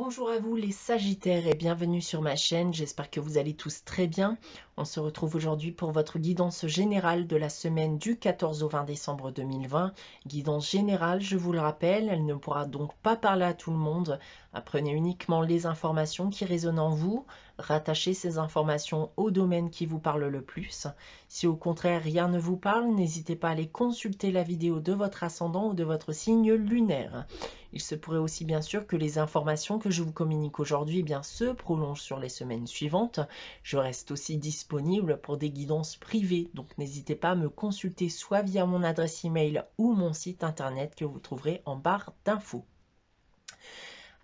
Bonjour à vous les Sagittaires et bienvenue sur ma chaîne, j'espère que vous allez tous très bien. On se retrouve aujourd'hui pour votre guidance générale de la semaine du 14 au 20 décembre 2020. Guidance générale, je vous le rappelle, elle ne pourra donc pas parler à tout le monde. Apprenez uniquement les informations qui résonnent en vous, rattachez ces informations au domaine qui vous parle le plus. Si au contraire rien ne vous parle, n'hésitez pas à aller consulter la vidéo de votre ascendant ou de votre signe lunaire. Il se pourrait aussi bien sûr que les informations que je vous communique aujourd'hui se prolongent sur les semaines suivantes. Je reste aussi disponible pour des guidances privées, donc n'hésitez pas à me consulter soit via mon adresse email ou mon site internet que vous trouverez en barre d'infos.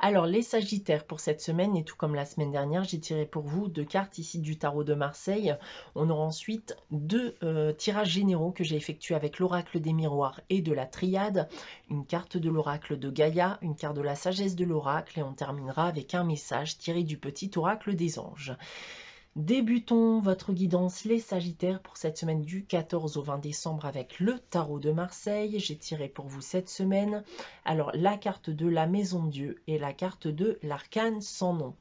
Alors les Sagittaires pour cette semaine, et tout comme la semaine dernière, j'ai tiré pour vous deux cartes ici du tarot de Marseille. On aura ensuite deux tirages généraux que j'ai effectués avec l'oracle des miroirs et de la triade. Une carte de l'oracle de Gaïa, une carte de la sagesse de l'oracle, et on terminera avec un message tiré du petit oracle des anges. Débutons votre guidance les Sagittaires pour cette semaine du 14 au 20 décembre avec le tarot de Marseille. J'ai tiré pour vous cette semaine alors la carte de la maison de Dieu et la carte de l'arcane sans nom.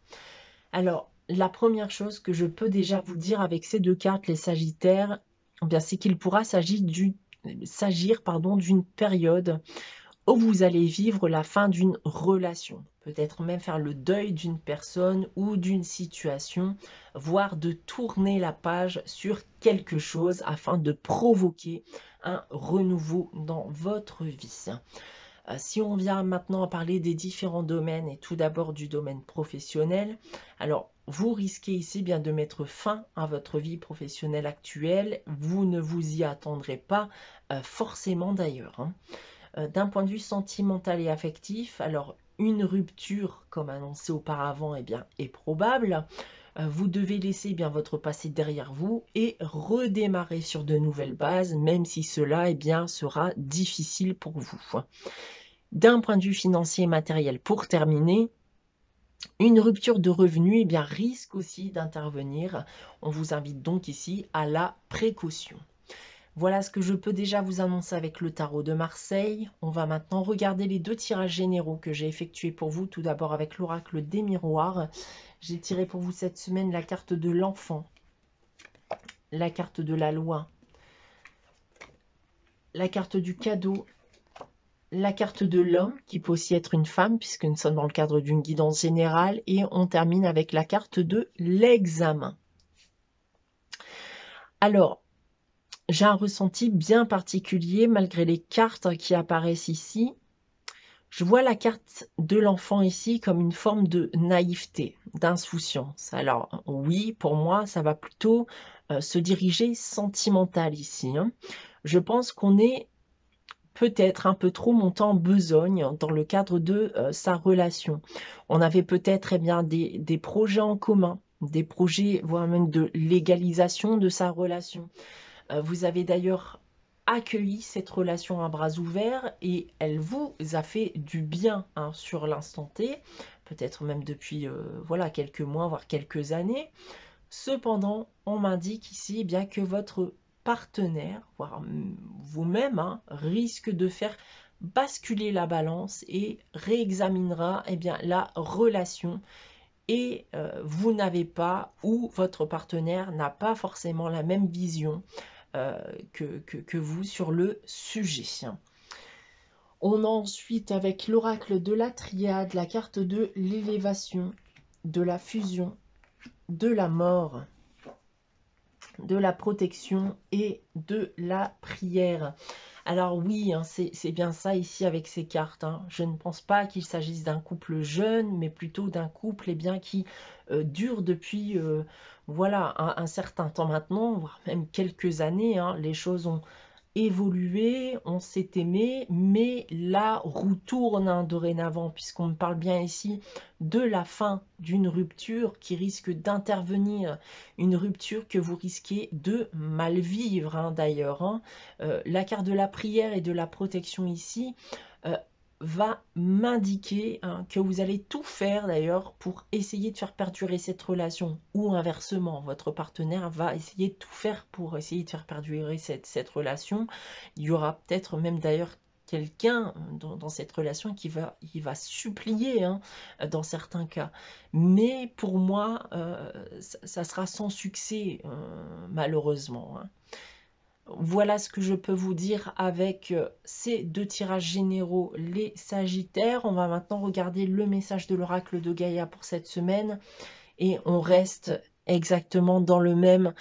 Alors la première chose que je peux déjà vous dire avec ces deux cartes les Sagittaires, c'est qu'il pourra s'agir d'une période où vous allez vivre la fin d'une relation, peut-être même faire le deuil d'une personne ou d'une situation, voire de tourner la page sur quelque chose afin de provoquer un renouveau dans votre vie. Si on vient maintenant à parler des différents domaines et tout d'abord du domaine professionnel, alors vous risquez ici de mettre fin à votre vie professionnelle actuelle, vous ne vous y attendrez pas forcément d'ailleurs. D'un point de vue sentimental et affectif, alors une rupture, comme annoncé auparavant, est probable. Vous devez laisser votre passé derrière vous et redémarrer sur de nouvelles bases, même si cela sera difficile pour vous. D'un point de vue financier et matériel, pour terminer, une rupture de revenus risque aussi d'intervenir. On vous invite donc ici à la précaution. Voilà ce que je peux déjà vous annoncer avec le tarot de Marseille. On va maintenant regarder les deux tirages généraux que j'ai effectués pour vous. Tout d'abord avec l'oracle des miroirs. J'ai tiré pour vous cette semaine la carte de l'enfant, la carte de la loi, la carte du cadeau, la carte de l'homme, qui peut aussi être une femme, puisque nous sommes dans le cadre d'une guidance générale. Et on termine avec la carte de l'examen. Alors, j'ai un ressenti bien particulier malgré les cartes qui apparaissent ici. Je vois la carte de l'enfant ici comme une forme de naïveté, d'insouciance. Alors oui, pour moi, ça va plutôt se diriger sentimental ici. Je pense qu'on est peut-être un peu trop monté en besogne dans le cadre de sa relation. On avait peut-être des projets en commun, des projets, voire même de légalisation de sa relation. Vous avez d'ailleurs accueilli cette relation à bras ouverts et elle vous a fait du bien sur l'instant T, peut-être même depuis quelques mois, voire quelques années. Cependant, on m'indique ici que votre partenaire, voire vous-même, risque de faire basculer la balance et réexaminera la relation et vous n'avez pas, ou votre partenaire n'a pas forcément la même vision que vous sur le sujet. On a ensuite avec l'oracle de la triade, la carte de l'élévation, de la fusion, de la mort, de la protection et de la prière. Alors oui, c'est bien ça ici avec ces cartes. Je ne pense pas qu'il s'agisse d'un couple jeune, mais plutôt d'un couple qui dure depuis un certain temps maintenant, voire même quelques années. Les choses ont évolué, on s'est aimé, mais la roue tourne dorénavant, puisqu'on me parle bien ici de la fin d'une rupture qui risque d'intervenir, une rupture que vous risquez de mal vivre d'ailleurs. La carte de la prière et de la protection ici va m'indiquer que vous allez tout faire d'ailleurs pour essayer de faire perdurer cette relation, ou inversement, votre partenaire va essayer de tout faire pour essayer de faire perdurer cette relation. Il y aura peut-être même d'ailleurs quelqu'un dans cette relation qui va supplier, hein, dans certains cas. Mais pour moi, ça sera sans succès, malheureusement, hein. Voilà ce que je peux vous dire avec ces deux tirages généraux, les Sagittaires. On va maintenant regarder le message de l'oracle de Gaïa pour cette semaine. Et on reste exactement dans le même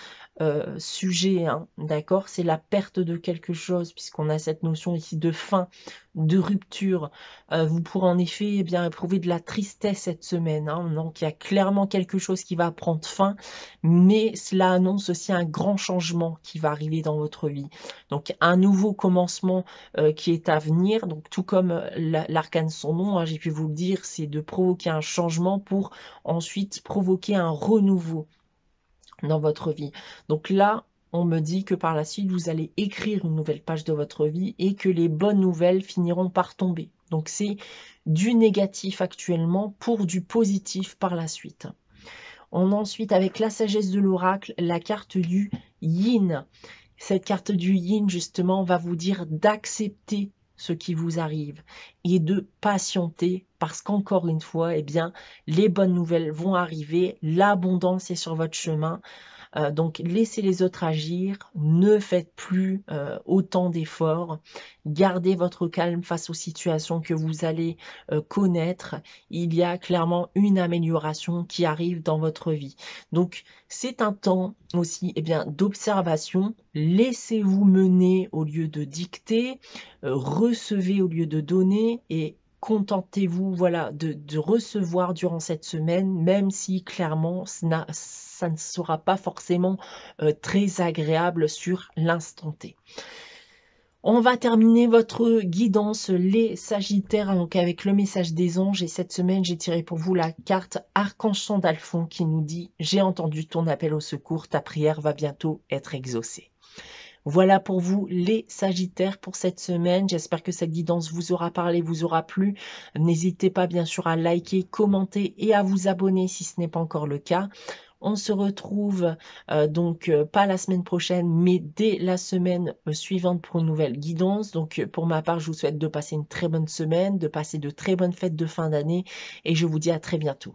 sujet, hein, d'accord? C'est la perte de quelque chose, puisqu'on a cette notion ici de fin, de rupture. Vous pourrez en effet eh bien éprouver de la tristesse cette semaine, hein. Donc il y a clairement quelque chose qui va prendre fin, mais cela annonce aussi un grand changement qui va arriver dans votre vie. Donc un nouveau commencement qui est à venir. Donc tout comme l'arcane son nom, hein, j'ai pu vous le dire, c'est de provoquer un changement pour ensuite provoquer un renouveau dans votre vie. Donc là, on me dit que par la suite, vous allez écrire une nouvelle page de votre vie et que les bonnes nouvelles finiront par tomber. Donc c'est du négatif actuellement pour du positif par la suite. On a ensuite, avec la sagesse de l'oracle, la carte du yin. Cette carte du yin, justement, va vous dire d'accepter ce qui vous arrive et de patienter parce qu'encore une fois, eh bien, les bonnes nouvelles vont arriver, l'abondance est sur votre chemin. Donc, laissez les autres agir, ne faites plus autant d'efforts, gardez votre calme face aux situations que vous allez connaître. Il y a clairement une amélioration qui arrive dans votre vie. Donc, c'est un temps aussi eh bien, d'observation. Laissez-vous mener au lieu de dicter, recevez au lieu de donner et contentez-vous voilà, de recevoir durant cette semaine, même si clairement ça ne sera pas forcément très agréable sur l'instant T. On va terminer votre guidance, les Sagittaires, donc avec le message des anges. Et cette semaine, j'ai tiré pour vous la carte Archange Sandalphon qui nous dit « J'ai entendu ton appel au secours, ta prière va bientôt être exaucée ». Voilà pour vous les Sagittaires pour cette semaine. J'espère que cette guidance vous aura parlé, vous aura plu. N'hésitez pas bien sûr à liker, commenter et à vous abonner si ce n'est pas encore le cas. On se retrouve donc pas la semaine prochaine, mais dès la semaine suivante pour une nouvelle guidance. Donc pour ma part, je vous souhaite de passer une très bonne semaine, de passer de très bonnes fêtes de fin d'année et je vous dis à très bientôt.